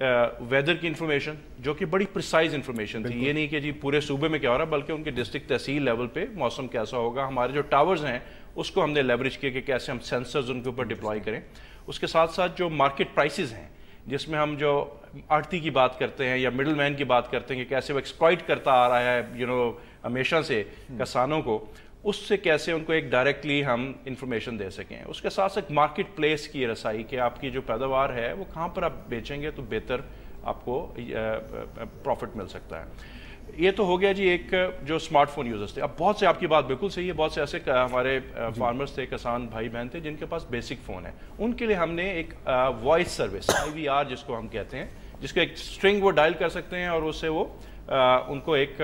Weather کی information جو کہ بڑی پریسائز انفارمیشن تھی. یہ نہیں کہ جی پورے صوبے میں کیا ہو رہا ہے بلکہ ان کے ڈسٹرکٹ تحصیل لیول پہ موسم کیسا ہوگا. ہمارے جو ٹاورز ہیں اس کو ہم نے لیوریج کیا کہ کیسے ہم سینسرز ان کے اوپر ڈپلائی کریں. اس کے ساتھ ساتھ جو مارکیٹ پرائسز ہیں جس میں ہم جو آڑتی کی بات کرتے ہیں یا مڈل مین کی بات کرتے ہیں کہ کیسے وہ ایکسپلائٹ کرتا آ رہا ہے ہمیشہ سے کسانوں کو, اس سے کیسے ان کو ایک ڈائریکٹلی ہم انفارمیشن دے سکیں. اس کے ساتھ ساتھ مارکیٹ پلیس کی رسائی کہ آپ کی جو پیداوار ہے وہ کہاں پر آپ بیچیں گے تو بہتر آپ کو پروفٹ مل سکتا ہے. یہ تو ہو گیا جی ایک جو اسمارٹ فون یوزرز تھے. اب بہت سے, آپ کی بات بالکل صحیح ہے, بہت سے ایسے ہمارے فارمرز تھے, کسان بھائی بہن تھے جن کے پاس بیسک فون ہے. ان کے لیے ہم نے ایک وائس سروس IVR جس کو ہم کہتے ہیں, جس کو ایک اسٹرنگ وہ ڈائل کر سکتے ہیں اور اس سے وہ ان کو ایک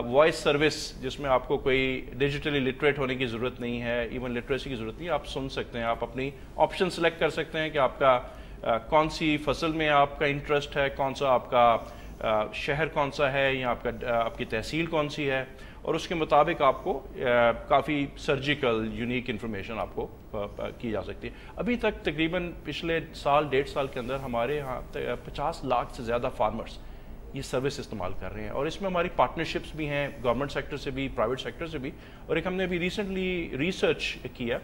وائس سروس جس میں آپ کو کوئی ڈیجیٹلی لٹریٹ ہونے کی ضرورت نہیں ہے, ایون لٹریسی کی ضرورت نہیں ہے, آپ سن سکتے ہیں. آپ اپنی آپشن سلیکٹ کر سکتے ہیں کہ آپ کا کون سی فصل میں آپ کا انٹرسٹ ہے, کون سا آپ کا شہر کون سا ہے یا آپ کی تحصیل کون سی ہے, اور اس کے مطابق آپ کو کافی سرجیکل یونیک انفارمیشن آپ کو کی جا سکتی ہے. ابھی تک تقریباً پچھلے سال 1.5 سال کے اندر ہمارے یہاں 50 لاکھ سے زیادہ فارمرز یہ سروس استعمال کر رہے ہیں, اور اس میں ہماری پارٹنرشپس بھی ہیں گورنمنٹ سیکٹر سے بھی, پرائیویٹ سیکٹر سے بھی. اور ایک ہم نے ابھی ریسنٹلی ریسرچ کیا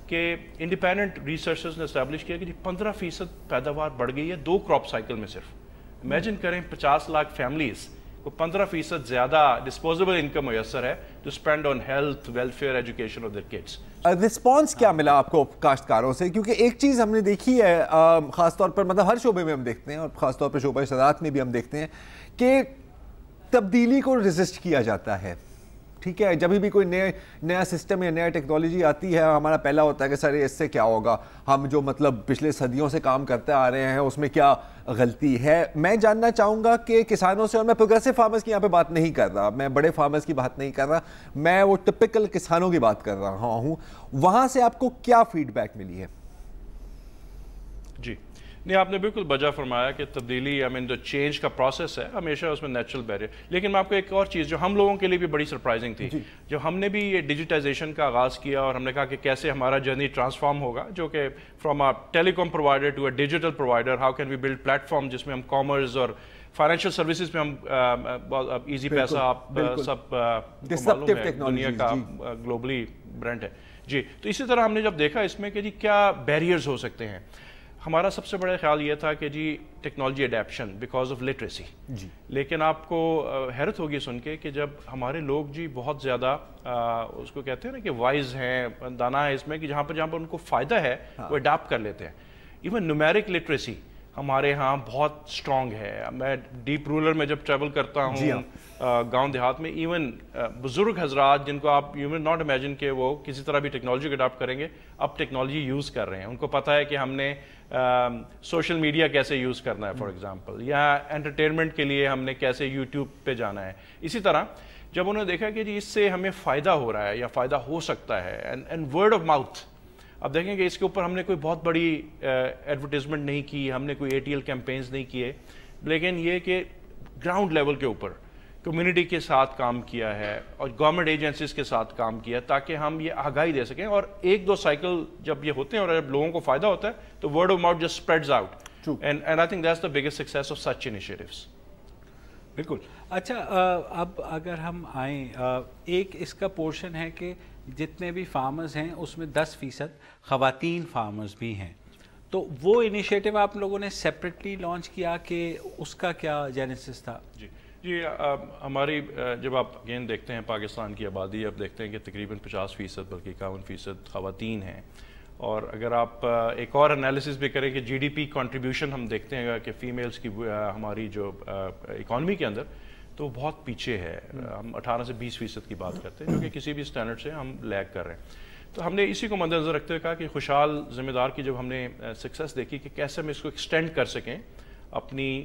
کہ انڈیپینڈنٹ ریسرچرز نے اسٹیبلش کیا کہ 15% پیداوار بڑھ گئی ہے 2 کراپ سائیکل میں. صرف امیجن کریں 50 لاکھ فیملیز کو 15% زیادہ ڈسپوزیبل انکم میسر ہے to spend on health, welfare, education of their kids. Response کیا ملا آپ کو کاشتکاروں سے؟ کیونکہ ایک چیز ہم نے دیکھی ہے خاص طور پر, مطلب ہر شعبے میں ہم دیکھتے ہیں اور خاص طور پر شعبہ زراعت میں بھی ہم دیکھتے ہیں کہ تبدیلی کو ریزسٹ کیا جاتا ہے. ٹھیک ہے, جب بھی کوئی نیا سسٹم یا نیا ٹیکنالوجی آتی ہے ہمارا پہلا ہوتا ہے کہ سر اس سے کیا ہوگا, ہم جو مطلب پچھلے صدیوں سے کام کرتے آ رہے ہیں اس میں کیا غلطی ہے. میں جاننا چاہوں گا کہ کسانوں سے, اور میں پروگریسو فارمرز کی یہاں پہ بات نہیں کر رہا, میں بڑے فارمرز کی بات نہیں کر رہا, میں وہ ٹپکل کسانوں کی بات کر رہا ہوں, وہاں سے آپ کو کیا فیڈ بیک ملی ہے؟ جی نہیں, آپ نے بالکل بجا فرمایا کہ تبدیلی جو چینج کا پروسیس ہے ہمیشہ اس میں نیچرل بیریئر. لیکن میں آپ کو ایک اور چیز جو ہم لوگوں کے لیے بھی بڑی سرپرائزنگ تھی, جو ہم نے بھی یہ ڈیجیٹائزیشن کا آغاز کیا اور ہم نے کہا کہ کیسے ہمارا جرنی ٹرانسفارم ہوگا, جو کہ from a telecom provider to a digital provider, how can we build platform جس میں ہم کامرس اور فائنینشیل سروسز میں ہم ایزی پیسہ, آپ سب دنیا کا گلوبلی برانڈ ہے جی. تو اسی طرح ہم نے جب دیکھا اس میں کہ جی کیا بیریئرز ہو سکتے ہیں, ہمارا سب سے بڑا خیال یہ تھا کہ جی ٹیکنالوجی اڈیپشن بیکاز آف لٹریسی. لیکن آپ کو حیرت ہوگی سن کے کہ جب ہمارے لوگ جی بہت زیادہ اس کو کہتے ہیں نا کہ وائز ہیں, دانا ہے اس میں, کہ جہاں پر ان کو فائدہ ہے وہ اڈاپٹ کر لیتے ہیں. ایون نیومیرک لٹریسی ہمارے ہاں بہت اسٹرانگ ہے. میں ڈیپ رورل میں جب ٹریول کرتا ہوں گاؤں دیہات میں, ایون بزرگ حضرات جن کو آپ یو ول ناٹ امیجن کہ وہ کسی طرح بھی ٹیکنالوجی کو اڈاپٹ کریں گے, اب ٹیکنالوجی یوز کر رہے ہیں. ان کو پتہ ہے کہ ہم نے سوشل میڈیا کیسے یوز کرنا ہے فار ایگزامپل, یا انٹرٹینمنٹ کے لیے ہم نے کیسے یوٹیوب پہ جانا ہے. اسی طرح جب انہوں نے دیکھا کہ جی اس سے ہمیں فائدہ ہو رہا ہے یا فائدہ ہو سکتا ہے, اینڈ ورڈ آف ماؤتھ, اب دیکھیں کہ اس کے اوپر ہم نے کوئی بہت بڑی ایڈورٹیزمنٹ نہیں کی, ہم نے کوئی ATL کیمپینز نہیں کیے, لیکن یہ کہ گراؤنڈ لیول کے اوپر کمیونٹی کے ساتھ کام کیا ہے اور گورنمنٹ ایجنسیز کے ساتھ کام کیا تاکہ ہم یہ آگاہی دے سکیں. اور 1-2 سائیکل جب یہ ہوتے ہیں اور جب لوگوں کو فائدہ ہوتا ہے تو word of mouth just spreads out, and I think that's the biggest success of such initiatives. بالکل. اچھا, اب اگر ہم آئیں, ایک اس کا پورشن ہے کہ جتنے بھی فارمرز ہیں اس میں 10% خواتین فارمرز بھی ہیں, تو وہ انیشیٹو آپ لوگوں نے سیپریٹلی لانچ کیا کہ اس کا کیا جینیسس تھا؟ جی ہماری جب آپ اگین دیکھتے ہیں پاکستان کی آبادی, اب دیکھتے ہیں کہ تقریباً 50% بلکہ 51% خواتین ہیں. اور اگر آپ ایک اور انالیسس بھی کریں کہ GDP کنٹریبیوشن ہم دیکھتے ہیں کہ فیمیلز کی ہماری جو اکانومی کے اندر, تو بہت پیچھے ہے. ہم 18 سے 20% کی بات کرتے ہیں, جو کہ کسی بھی اسٹینڈرڈ سے ہم لیگ کر رہے ہیں. تو ہم نے اسی کو مد نظر رکھتے ہوئے کہا کہ خوشحال ذمہ دار کی جب ہم نے سکسیس دیکھی کہ کیسے ہم اس کو ایکسٹینڈ کر سکیں اپنی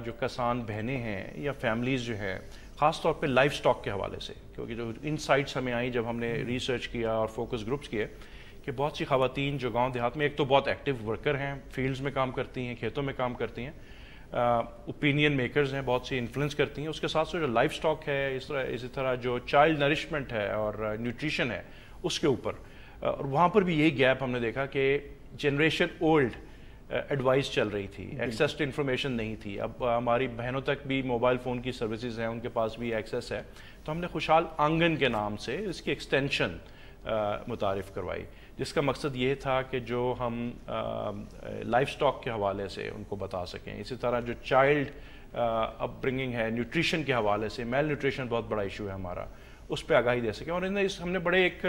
جو کسان بہنیں ہیں یا فیملیز جو ہیں, خاص طور پہ لائف سٹاک کے حوالے سے, کیونکہ جو انسائٹس ہمیں آئیں جب ہم نے ریسرچ کیا اور فوکس گروپس کیے کہ بہت سی خواتین جو گاؤں دیہات میں ایک تو بہت ایکٹیو ورکر ہیں, فیلڈز میں کام کرتی ہیں, کھیتوں میں کام کرتی ہیں, اوپینین میکرز ہیں, بہت سی انفلوئنس کرتی ہیں. اس کے ساتھ جو لائف سٹاک ہے, اسی طرح جو چائلڈ نرشمنٹ ہے اور نیوٹریشن ہے اس کے اوپر, اور وہاں پر بھی یہی گیپ ہم نے دیکھا کہ جنریشن اولڈ ایڈوائس چل رہی تھی, ایکسیس ٹو انفارمیشن نہیں تھی. اب ہماری بہنوں تک بھی موبائل فون کی سروسز ہیں, ان کے پاس بھی ایکسیس ہے. تو ہم نے خوشحال آنگن کے نام سے اس کی ایکسٹینشن متعارف کروائی, جس کا مقصد یہ تھا کہ جو ہم لائف سٹاک کے حوالے سے ان کو بتا سکیں. اسی طرح جو چائلڈ اپ برنگنگ ہے, نیوٹریشن کے حوالے سے, میل نیوٹریشن بہت بڑا ایشو ہے ہمارا, اس پہ آگاہی دے سکیں. اور ہم نے بڑے ایک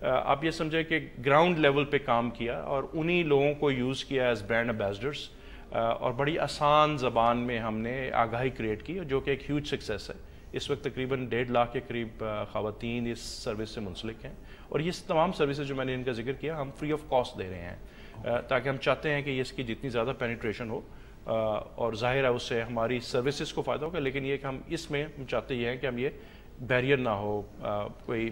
آپ یہ سمجھیں کہ گراؤنڈ لیول پہ کام کیا اور انہی لوگوں کو یوز کیا ایز برانڈ ایمبیسڈرس, اور بڑی آسان زبان میں ہم نے آگاہی کریٹ کی, جو کہ ایک ہیوج سکسیس ہے. اس وقت تقریباً 1.5 لاکھ کے قریب خواتین اس سروس سے منسلک ہیں, اور یہ تمام سروسز جو میں نے ان کا ذکر کیا ہم فری آف کاسٹ دے رہے ہیں, تاکہ ہم چاہتے ہیں کہ اس کی جتنی زیادہ پینیٹریشن ہو, اور ظاہر ہے اس سے ہماری سروسز کو فائدہ ہوگا, لیکن یہ کہ ہم اس میں ہم چاہتے یہ ہیں کہ ہم یہ بیریئر نہ ہو کوئی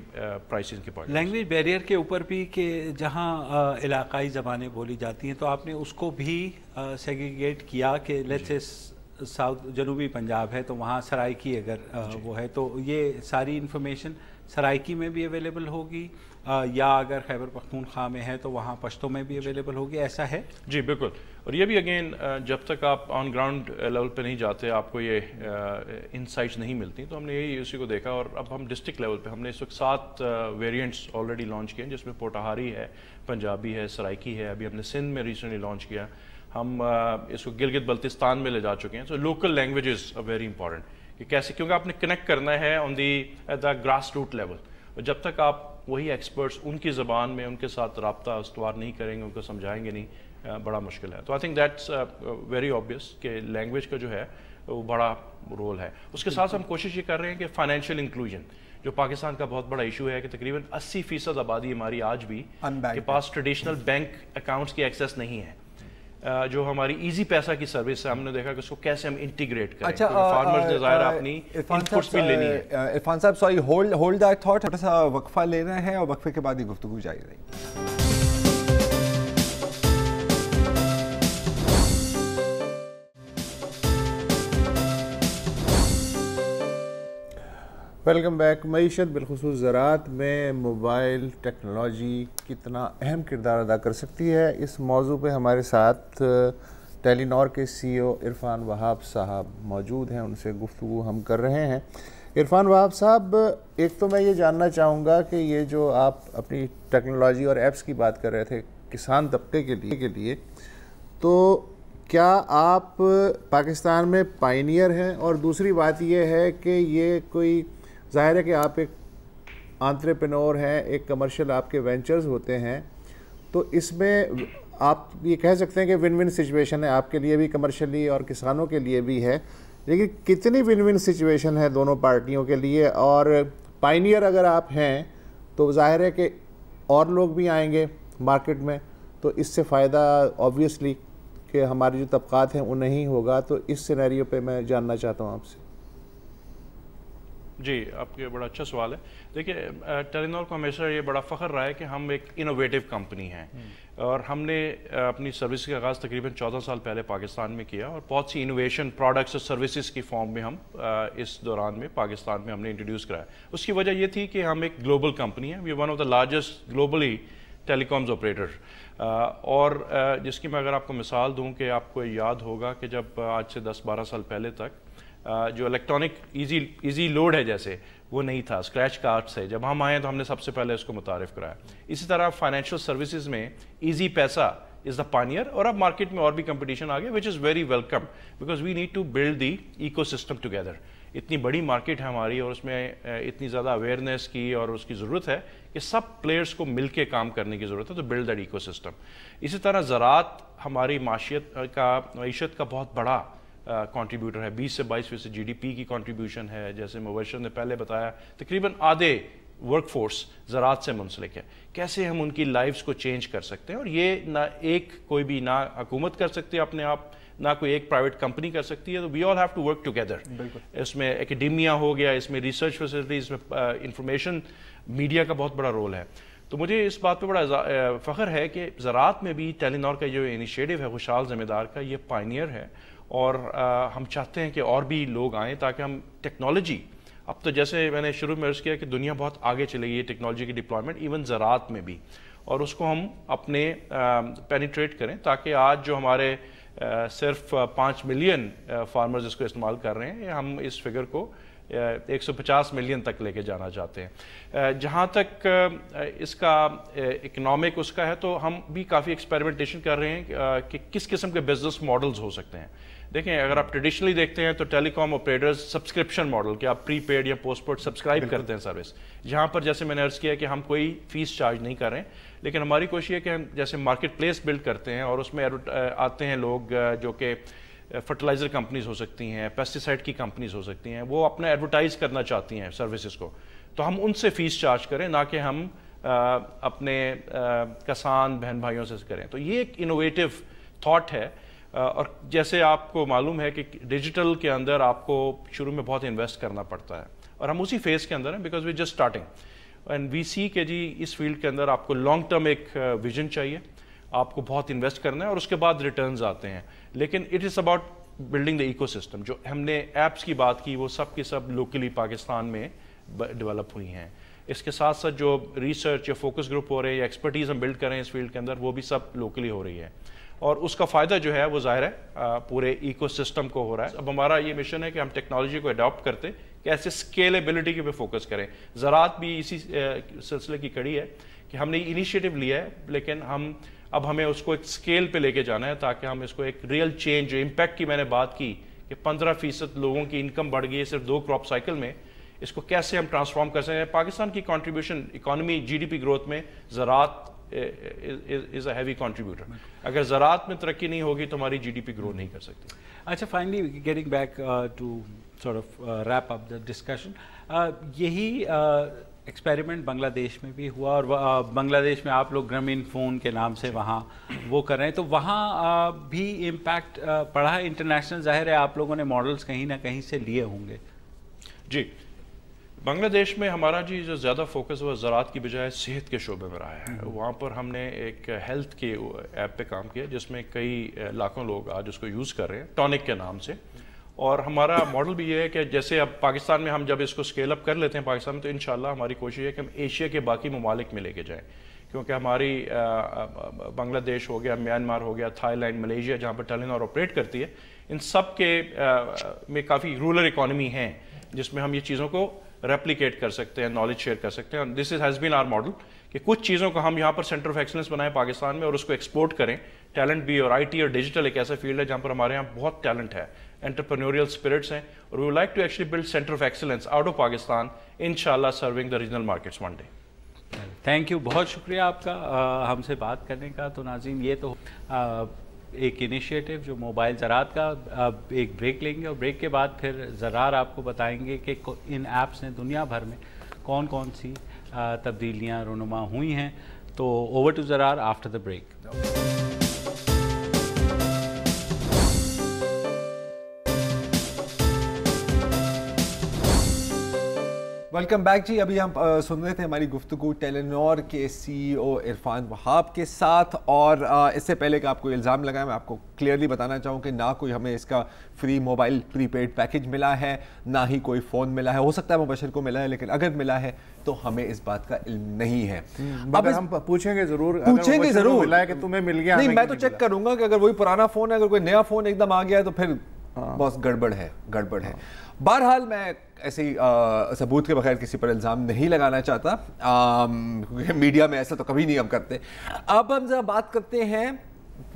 پرائسنگ کے پوائنٹ. لینگویج بیریئر کے اوپر بھی کہ جہاں علاقائی زبانیں بولی جاتی ہیں تو آپ نے اس کو بھی سیگریگیٹ کیا کہ لیٹس ساؤتھ جنوبی پنجاب ہے تو وہاں سرائکی اگر وہ ہے تو یہ ساری انفارمیشن سرائکی میں بھی اویلیبل ہوگی, یا اگر خیبر پختونخوا میں ہے تو وہاں پشتو میں بھی اویلیبل ہوگی, ایسا ہے؟ جی بالکل. اور یہ بھی اگین جب تک آپ آن گراؤنڈ لیول پہ نہیں جاتے آپ کو یہ انسائٹس نہیں ملتی. تو ہم نے یہی اسی کو دیکھا, اور اب ہم ڈسٹرکٹ لیول پہ ہم نے اس وقت 7 ویریئنٹس آلریڈی لانچ کیے ہیں, جس میں پوٹاہاری ہے, پنجابی ہے, سرائکی ہے, ابھی ہم نے سندھ میں ریسنٹلی لانچ کیا. ہم اس کو گلگت بلتستان میں لے جا چکے ہیں. So local languages are very important, کہ کیسے, کیونکہ آپ نے کنیکٹ کرنا ہے on the at the grass root level, اور جب تک آپ وہی ایکسپرٹس ان کی زبان میں ان کے ساتھ رابطہ استوار نہیں کریں گے, ان کو سمجھائیں گے نہیں, بڑا مشکل ہے. تو I think that's very obvious کہ لینگویج کا جو ہے وہ بڑا رول ہے. اس کے ساتھ ہم کوشش یہ کر رہے ہیں کہ فائنینشیل انکلوژن, جو پاکستان کا بہت بڑا ایشو ہے کہ تقریباً 80% آبادی ہماری آج بھی کے پاس ٹریڈیشنل بینک اکاؤنٹس کی ایکسیس نہیں ہے. جو ہماری ایزی پیسہ کی سروس ہے, ہم نے دیکھا کہ اس کو کیسے ہم انٹیگریٹ کریں. اچھا, فارمرز نے ظاہر اپنی انپٹس بھی لینی ہے. عرفان صاحب سوری, ہولڈ دیٹ تھاٹ, تھوڑا سا وقفہ لینا ہے اور وقفے کے بعد یہ گفتگو جاری رہے گی. Welcome back. معیشت بالخصوص زراعت میں موبائل ٹیکنالوجی کتنا اہم کردار ادا کر سکتی ہے, اس موضوع پہ ہمارے ساتھ ٹیلی نور کے سی او عرفان وہاب صاحب موجود ہیں, ان سے گفتگو ہم کر رہے ہیں. عرفان وہاب صاحب, ایک تو میں یہ جاننا چاہوں گا کہ یہ جو آپ اپنی ٹیکنالوجی اور ایپس کی بات کر رہے تھے کسان طبقے کے لیے, تو کیا آپ پاکستان میں پائنیئر ہیں؟ اور دوسری بات یہ ہے کہ یہ کوئی, ظاہر ہے کہ آپ ایک انٹرپرینور ہیں, ایک کمرشل آپ کے وینچرز ہوتے ہیں, تو اس میں آپ یہ کہہ سکتے ہیں کہ ون ون سچویشن ہے آپ کے لیے بھی کمرشلی اور کسانوں کے لیے بھی ہے, لیکن کتنی ون ون سچویشن ہے دونوں پارٹیوں کے لیے؟ اور پائنیئر اگر آپ ہیں تو ظاہر ہے کہ اور لوگ بھی آئیں گے مارکیٹ میں, تو اس سے فائدہ آبویسلی کہ ہماری جو طبقات ہیں انہیں ہی ہوگا. تو اس سینیریو پہ میں جاننا چاہتا ہوں آپ سے. جی, آپ کے بڑا اچھا سوال ہے. دیکھیے, ٹیلی نور کو ہمیشہ یہ بڑا فخر رہا ہے کہ ہم ایک انوویٹو کمپنی ہیں, اور ہم نے اپنی سروس کا آغاز تقریباً 14 سال پہلے پاکستان میں کیا, اور بہت سی انوویشن پروڈکٹس اور سروسز کی فارم میں ہم اس دوران میں پاکستان میں ہم نے انٹروڈیوس کرایا. اس کی وجہ یہ تھی کہ ہم ایک گلوبل کمپنی ہیں, we one of the largest globally telecoms operator, اور جس کی میں اگر آپ کو مثال دوں کہ آپ کو یاد ہوگا کہ جب آج سے 10-12 سال پہلے تک جو الیکٹرانک ایزی لوڈ ہے جیسے وہ نہیں تھا, اسکریچ کارڈس ہے, جب ہم آئے تو ہم نے سب سے پہلے اس کو متعارف کرایا. اسی طرح فائنینشیل سروسز میں ایزی پیسہ از دا پائنیئر, اور اب مارکیٹ میں اور بھی کمپٹیشن آ گیا, which is very welcome, because we need to build the ecosystem together. اتنی بڑی مارکیٹ ہے ہماری, اور اس میں اتنی زیادہ اویئرنیس کی اور اس کی ضرورت ہے کہ سب پلیئرس کو مل کے کام کرنے کی ضرورت ہے, تو بلڈ دیٹ ایکو سسٹم. اسی طرح زراعت ہماری معیشت کا بہت بڑا کنٹریبیوٹر ہے, 20 سے 22% جی ڈی پی کی کنٹریبیوشن ہے. جیسے مبشر نے پہلے بتایا, تقریباً آدھے ورک فورس زراعت سے منسلک ہے. کیسے ہم ان کی لائفز کو چینج کر سکتے ہیں, اور یہ نہ کوئی بھی نہ حکومت کر سکتی ہے اپنے آپ, نہ کوئی ایک پرائیویٹ کمپنی کر سکتی ہے, تو we all have to work together. اس میں ایکیڈیمیا ہو گیا, اس میں ریسرچ فیسلٹیز, اس میں انفارمیشن میڈیا کا بہت بڑا رول ہے. تو مجھے اس بات پہ بڑا فخر ہے کہ زراعت میں بھی ٹیلی نور کا جو انیشیٹو ہے خوشحال ذمہ دار کا, یہ پائنیئر ہے, اور ہم چاہتے ہیں کہ اور بھی لوگ آئیں تاکہ ہم ٹیکنالوجی, اب تو جیسے میں نے شروع میں عرض کیا کہ دنیا بہت آگے چلے گئی ہے ٹیکنالوجی کی ڈپلائمنٹ, ایون زراعت میں بھی, اور اس کو ہم اپنے پینیٹریٹ کریں تاکہ آج جو ہمارے صرف 5 ملین فارمرز اس کو استعمال کر رہے ہیں، ہم اس فگر کو 150 ملین تک لے کے جانا چاہتے ہیں۔ جہاں تک اس کا اکنامک اس کا ہے تو ہم بھی کافی ایکسپیریمنٹیشن کر رہے ہیں کہ کس قسم کے بزنس ماڈلز ہو سکتے ہیں۔ دیکھیں اگر آپ ٹریڈیشنلی دیکھتے ہیں تو ٹیلی کام آپریٹرز سبسکرپشن ماڈل کہ آپ پری پیڈ یا پوسٹ پیڈ سبسکرائب کرتے ہیں سروس، جہاں پر جیسے میں نے عرض کیا کہ ہم کوئی فیس چارج نہیں کر رہے ہیں، لیکن ہماری کوشش ہے کہ ہم جیسے مارکیٹ پلیس بلڈ کرتے ہیں اور اس میں آتے ہیں لوگ جو کہ فرٹیلائزر کمپنیز ہو سکتی ہیں، پیسٹیسائڈ کی کمپنیز ہو سکتی ہیں، وہ اپنا ایڈورٹائز کرنا چاہتی ہیں سروسز کو، تو ہم ان سے فیس چارج کریں نہ کہ ہم اپنے کسان بہن بھائیوں سے کریں۔ تو یہ ایک انوویٹو تھاٹ ہے، اور جیسے آپ کو معلوم ہے کہ ڈیجیٹل کے اندر آپ کو شروع میں بہت انویسٹ کرنا پڑتا ہے، اور ہم اسی فیز کے اندر ہیں because we just starting, and we see کہ جی اس فیلڈ کے اندر آپ کو لانگ ٹرم ایک ویژن چاہیے، آپ کو بہت انویسٹ کرنا ہے اور اس کے بعد ریٹرنز آتے ہیں، لیکن it is about building the ecosystem. جو ہم نے ایپس کی بات کی وہ سب کی سب لوکلی پاکستان میں ڈیولپ ہوئی ہیں، اس کے ساتھ ساتھ جو ریسرچ یا فوکس گروپ ہو رہے ہیں یا ایکسپرٹیز ہم بلڈ کر رہے ہیں اس فیلڈ کے اندر وہ بھی سب لوکلی ہو رہی ہے، اور اس کا فائدہ جو ہے وہ ظاہر ہے پورے ایکو سسٹم کو ہو رہا ہے۔ اب ہمارا یہ مشن ہے کہ ہم ٹیکنالوجی کو اڈاپٹ کرتے کیسے اسکیلیبلٹی کے پہ فوکس کریں۔ زراعت بھی اسی سلسلے کی کڑی ہے کہ ہم نے انیشیٹو لیا ہے، لیکن اب ہمیں اس کو ایک اسکیل پہ لے کے جانا ہے تاکہ ہم اس کو ایک ریئل چینج، جو امپیکٹ کی میں نے بات کی کہ 15% لوگوں کی انکم بڑھ گئی ہے صرف 2 کراپ سائیکل میں، اس کو کیسے ہم ٹرانسفارم کر سکتے ہیں۔ پاکستان کی contribution economy G D P growth میں زراعت is a heavy contributor۔ اگر زراعت میں ترقی نہیں ہوگی تو ہماری جی ڈی پی گرو نہیں کر سکتی۔ اچھا، finally getting back to sort of wrap up the discussion, یہی ایکسپیریمنٹ بنگلہ دیش میں بھی ہوا، اور بنگلہ دیش میں آپ لوگ گرامین فون کے نام سے وہاں وہ کر رہے ہیں، تو وہاں بھی امپیکٹ پڑا ہے انٹرنیشنل؟ ظاہر ہے آپ لوگوں نے ماڈلس کہیں نہ کہیں سے لیے ہوں گے۔ جی، بنگلہ دیش میں ہمارا جی جو زیادہ فوکس ہوا زراعت کی بجائے صحت کے شعبے میں رہا ہے۔ وہاں پر ہم نے ایک ہیلتھ کے ایپ پہ کام کیا جس میں کئی لاکھوں لوگ آج اس کو یوز کر رہے ہیں ٹونک کے نام سے، اور ہمارا ماڈل بھی یہ ہے کہ جیسے اب پاکستان میں ہم جب اس کو اسکیل اپ کر لیتے ہیں پاکستان میں، تو انشاءاللہ ہماری کوشش ہے کہ ہم ایشیا کے باقی ممالک میں لے کے جائیں، کیونکہ ہماری بنگلہ دیش ہو گیا، میانمار ہو گیا، تھائی لینڈ، ملیشیا جہاں پر ٹیلینور آپریٹ کرتی ہے، ان سب کے میں کافی رورل اکانومی ہیں جس میں ہم یہ چیزوں کو ریپلیکیٹ کر سکتے ہیں، نالج شیئر کر سکتے ہیں۔ This has been our model کہ کچھ چیزوں کو ہم یہاں پر سینٹر آف ایکسلنس بنائیں پاکستان میں اور اس کو ایکسپورٹ کریں۔ ٹیلنٹ بھی، اور آئی ٹی اور ڈیجیٹل ایک ایسا فیلڈ ہے جہاں پر ہمارے یہاں بہت ٹیلنٹ ہے، انٹرپرینوریل اسپرٹس ہیں، اور we would like to actually build centre of excellence out of Pakistan, انشاءاللہ serving the regional markets one day. Thank you, بہت شکریہ آپ کا ہم سے بات کرنے کا۔ تو ناظرین، یہ تو ایک انیشیٹو جو موبائل زراعت کا، اب ایک بریک لیں گے اور بریک کے بعد پھر زرار آپ کو بتائیں گے کہ ان ایپس نے دنیا بھر میں کون کون سی تبدیلیاں رونما ہوئی ہیں۔ تو over to Zarar after the break. Welcome back جی۔ ابھی ہم سن رہے تھے ہماری گفتگو ٹیلینور کے سی ای او عرفان وہاب کے ساتھ، اور اس سے پہلے کہ آپ کو الزام لگائیں میں آپ کو کلیئرلی بتانا چاہوں کہ نہ کوئی ہمیں اس کا فری موبائل پری پیڈ پیکج ملا ہے، نہ ہی کوئی فون ملا ہے، ہو سکتا ہے مبشر کو ملا ہے، لیکن اگر ملا ہے تو ہمیں اس بات کا علم نہیں ہے۔ اب ہم پوچھیں گے ضرور، پوچھیں گے ضرور ملا ہے کہ تمہیں مل گیا؟ نہیں، میں تو چیک کروں گا کہ اگر وہی پرانا فون ہے، اگر کوئی نیا فون ایک دم آ گیا ہے تو پھر بہت گڑبڑ ہے۔ بہرحال میں ایسے ہی ثبوت کے بغیر کسی پر الزام نہیں لگانا چاہتا، کیونکہ میڈیا میں ایسا تو کبھی نہیں ہم کرتے۔ اب ہم ذرا بات کرتے ہیں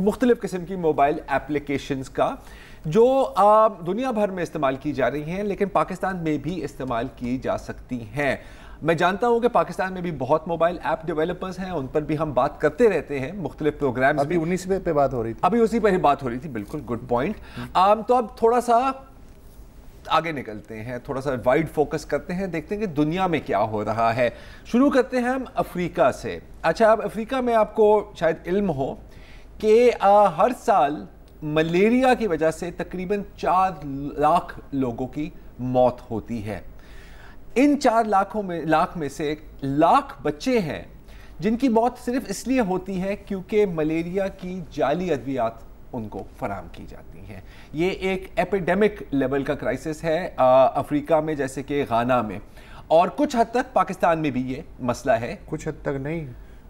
مختلف قسم کی موبائل ایپلیکیشنز کا جو دنیا بھر میں استعمال کی جا رہی ہیں، لیکن پاکستان میں بھی استعمال کی جا سکتی ہیں۔ میں جانتا ہوں کہ پاکستان میں بھی بہت موبائل ایپ ڈیولپرز ہیں، ان پر بھی ہم بات کرتے رہتے ہیں، مختلف پروگرامز۔ ابھی 19 پہ بات ہو رہی تھی، ابھی اسی پہ ہی بات ہو رہی تھی، بالکل گڈ پوائنٹ۔ تو اب تھوڑا سا آگے نکلتے ہیں، تھوڑا سا وائڈ فوکس کرتے ہیں، دیکھتے ہیں کہ دنیا میں کیا ہو رہا ہے۔ شروع کرتے ہیں ہم افریقہ سے۔ اچھا، اب افریقہ میں آپ کو شاید علم ہو کہ ہر سال ملیریا کی وجہ سے تقریباً 4 لاکھ لوگوں کی موت ہوتی ہے۔ ان 4 لاکھ میں سے 1 لاکھ بچے ہیں جن کی موت صرف اس لیے ہوتی ہے کیونکہ ملیریا کی جعلی ادویات ان کو فراہم کی جاتی ہیں۔ یہ ایک ایپیڈیمک لیول کا کرائسس ہے افریقہ میں، جیسے کہ غانا میں، اور کچھ حد تک پاکستان میں بھی یہ مسئلہ ہے۔ کچھ حد تک نہیں،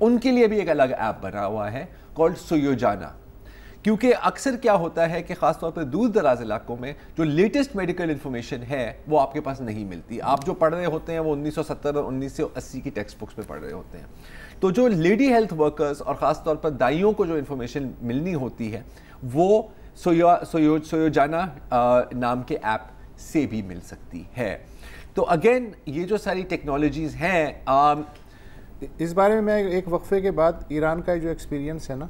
ان کے لیے بھی ایک الگ ایپ بنا ہوا ہے کالڈ سویوجانا. کیونکہ اکثر کیا ہوتا ہے کہ خاص طور پر دور دراز علاقوں میں جو لیٹسٹ میڈیکل انفارمیشن ہے وہ آپ کے پاس نہیں ملتی. آپ جو پڑھ رہے ہوتے ہیں وہ 1970 اور 1980 کی ٹیکسٹ بکس میں پڑھ رہے ہوتے ہیں. تو جو لیڈی ہیلتھ ورکرز اور خاص طور پر دائیوں کو جو انفارمیشن ملنی ہوتی ہے وہ سویوجانا نام کے ایپ سے بھی مل سکتی ہے. تو اگین یہ جو ساری ٹیکنالوجیز ہیں اس بارے میں ایک وقفے کے بعد ایران کا جو ایکسپیرینس ہے نا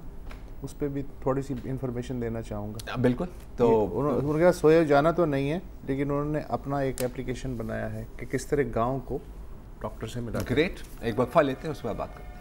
اس پہ بھی تھوڑی سی انفارمیشن دینا چاہوں گا. بالکل. تو انہوں نے سویوجانا تو نہیں ہے لیکن انہوں نے اپنا ایک ایپلیکیشن بنایا ہے کہ کس طرح گاؤں کو ڈاکٹر سے ملا. گریٹ. ایک وقفہ لیتے ہیں اس کے بعد بات کرتے ہیں.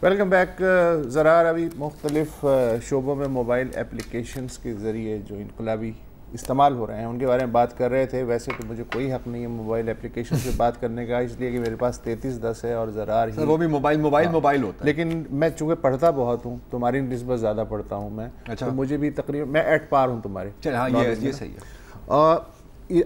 Welcome back. زرار ابھی مختلف شعبوں میں موبائل اپلیکیشنز کے ذریعے جو انقلابی استعمال ہو رہے ہیں ان کے بارے میں بات کر رہے تھے. ویسے تو مجھے کوئی حق نہیں ہے موبائل اپلیکیشن سے بات کرنے کا اس لیے کہ میرے پاس 3310 ہے اور زرار ہی وہ بھی موبائل ہوتا ہے. لیکن میں چونکہ پڑھتا بہت ہوں تمہاری نسبت زیادہ پڑھتا ہوں میں. تو مجھے بھی تقریباً میں ایٹ پار ہوں تمہارے. یہ صحیح ہے. اور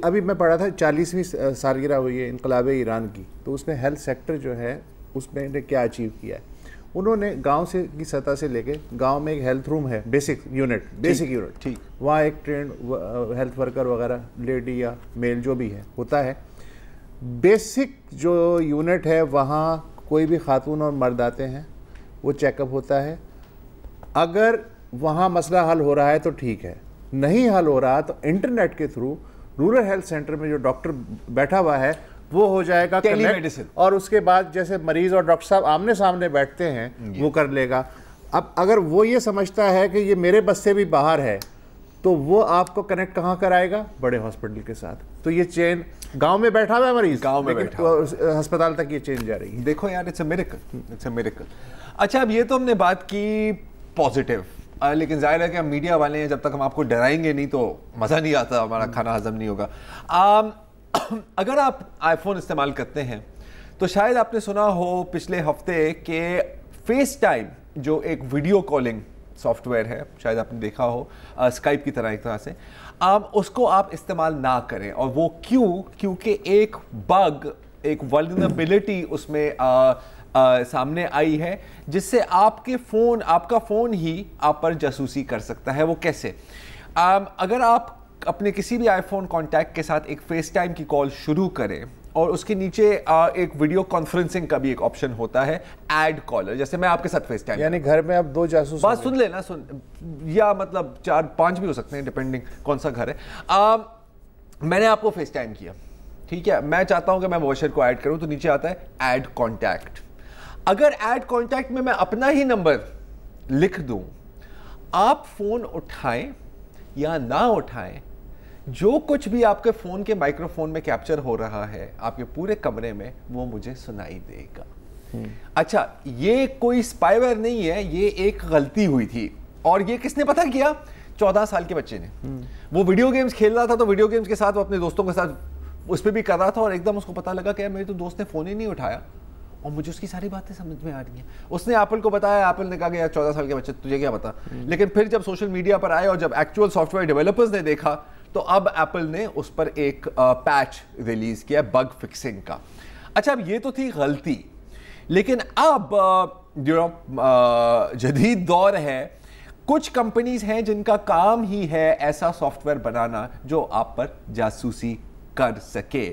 ابھی میں پڑھا تھا 40ویں سالگرہ ہوئی ہے انقلاب ایران کی. تو اس میں ہیلتھ سیکٹر جو ہے اس میں نے کیا اچیو کیا ہے. انہوں نے گاؤں سے کی سطح سے لے کے گاؤں میں ایک ہیلتھ روم ہے بیسک یونٹ وہاں ایک ٹرینڈ ہیلتھ ورکر وغیرہ لیڈی یا میل جو بھی ہے ہوتا ہے. بیسک جو یونٹ ہے وہاں کوئی بھی خاتون اور مرد آتے ہیں وہ چیک اپ ہوتا ہے. اگر وہاں مسئلہ حل ہو رہا ہے تو ٹھیک ہے, نہیں حل ہو رہا تو انٹرنیٹ کے تھرو رورل ہیلتھ سینٹر میں جو ڈاکٹر بیٹھا ہوا ہے وہ ہو جائے گا ٹیلی میڈیسن, اور اس کے بعد جیسے مریض اور ڈاکٹر صاحب آمنے سامنے بیٹھتے ہیں وہ کر لے گا. اب اگر وہ یہ سمجھتا ہے کہ یہ میرے بس سے بھی باہر ہے تو وہ آپ کو کنیکٹ کہاں کرائے گا, بڑے ہاسپٹل کے ساتھ. تو یہ چین گاؤں میں بیٹھا ہوا ہے مریض, گاؤں میں ہسپتال تک یہ چین جا رہی ہے. دیکھو یار اٹس اے میریکل. اچھا اب یہ تو ہم نے بات کی پازیٹیو, لیکن ظاہر ہے کہ ہم میڈیا والے ہیں, جب تک ہم آپ کو ڈرائیں گے نہیں تو مزہ نہیں آتا, ہمارا کھانا ہضم نہیں ہوگا. اگر آپ آئی فون استعمال کرتے ہیں تو شاید آپ نے سنا ہو پچھلے ہفتے کہ فیس ٹائم جو ایک ویڈیو کالنگ سافٹ ویئر ہے, شاید آپ نے دیکھا ہو اسکائپ کی طرح ایک طرح سے, اس کو آپ استعمال نہ کریں. اور وہ کیونکہ ایک بگ, ایک ولنریبلٹی اس میں سامنے آئی ہے جس سے آپ کا فون ہی آپ پر جاسوسی کر سکتا ہے. وہ کیسے؟ اگر آپ اپنے کسی بھی آئی فون کانٹیکٹ کے ساتھ ایک فیس ٹائم کی کال شروع کریں اور اس کے نیچے ایک ویڈیو کانفرنسنگ کا بھی ایک آپشن ہوتا ہے ایڈ کالر, جیسے میں آپ کے ساتھ فیس ٹائم, یعنی گھر میں اب 2 جاسوس, بات سن لینا, یا مطلب 4-5 بھی ہو سکتے ہیں ڈپینڈنگ کون سا گھر ہے. میں نے آپ کو فیس ٹائم کیا, ٹھیک ہے, میں چاہتا ہوں کہ میں مبشر کو ایڈ کروں, تو نیچے آتا ہے ایڈ کانٹیکٹ. اگر ایڈ کانٹیکٹ میں اپنا ہی نمبر لکھ دوں, آپ فون اٹھائیں یا نہ اٹھائیں, جو کچھ بھی آپ کے فون کے مائکرو فون میں کیپچر ہو رہا ہے آپ کے پورے کمرے میں وہ مجھے سنائی دے گا. اچھا یہ کوئی اسپائی ویئر نہیں ہے, یہ ایک غلطی ہوئی تھی. اور یہ کس نے پتہ کیا؟ 14 سال کے بچے نے. وہ ویڈیو گیمز کھیل رہا تھا تو ویڈیو گیمز کے ساتھ وہ اپنے دوستوں کے ساتھ اس پہ بھی کر رہا تھا, اور ایک دم اس کو پتہ لگا کہ میرے تو دوست نے فون ہی نہیں اٹھایا اور مجھے اس کی ساری باتیں سمجھ میں آ رہی ہیں. اس نے ایپل کو بتایا, ایپل نے کہا کہ یار 14 سال کے بچے تجھے کیا پتا. لیکن پھر جب سوشل میڈیا پر آئے اور جب ایکچوئل سافٹ ویئر ڈیولپرز نے دیکھا تو اب ایپل نے اس پر ایک پیچ ریلیز کیا بگ فکسنگ کا. اچھا اب یہ تو تھی غلطی, لیکن اب جدید دور ہے, کچھ کمپنیز ہیں جن کا کام ہی ہے ایسا سافٹ ویئر بنانا جو آپ پر جاسوسی کر سکے.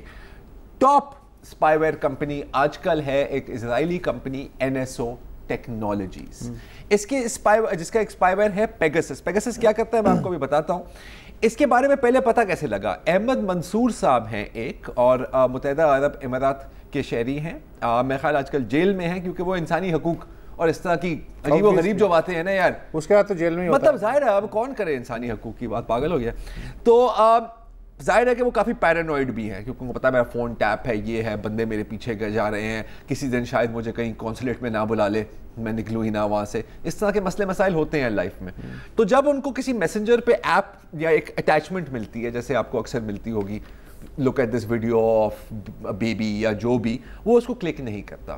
ٹاپ اسپائی ویئر کمپنی آج کل ہے ایک اسرائیلی کمپنی NSO ٹیکنالوجیز. جس کا ایک اسپائی ویئر ہے پیگاسس. پیگاسس کیا کرتا ہے میں آپ کو بھی بتاتا ہوں. اس کے بارے میں پہلے پتہ کیسے لگا؟ احمد منصور صاحب ہیں ایک, اور متحدہ عرب امارات کے شہری ہیں, میرے خیال آج کل جیل میں ہیں کیونکہ وہ انسانی حقوق اور اس طرح کی عجیب و غریب جو باتیں ہیں نا یار, اس کے بعد تو جیل میں مطلب ظاہر ہے اب کون کرے انسانی حقوق کی بات, پاگل ہو گیا. تو ظاہر ہے کہ وہ کافی پیرانوئڈ بھی ہیں کیونکہ ان کو پتا ہے میرا فون ٹیپ ہے, یہ ہے, بندے میرے پیچھے جا رہے ہیں, کسی دن شاید مجھے کہیں کونسولیٹ میں نہ بلا لے, میں نکلوں ہی نہ وہاں سے. اس طرح کے مسئلے مسائل ہوتے ہیں لائف میں. تو جب ان کو کسی میسنجر پہ ایپ یا ایک اٹیچمنٹ ملتی ہے, جیسے آپ کو اکثر ملتی ہوگی look at this video of baby یا جو بھی, وہ اس کو کلک نہیں کرتا.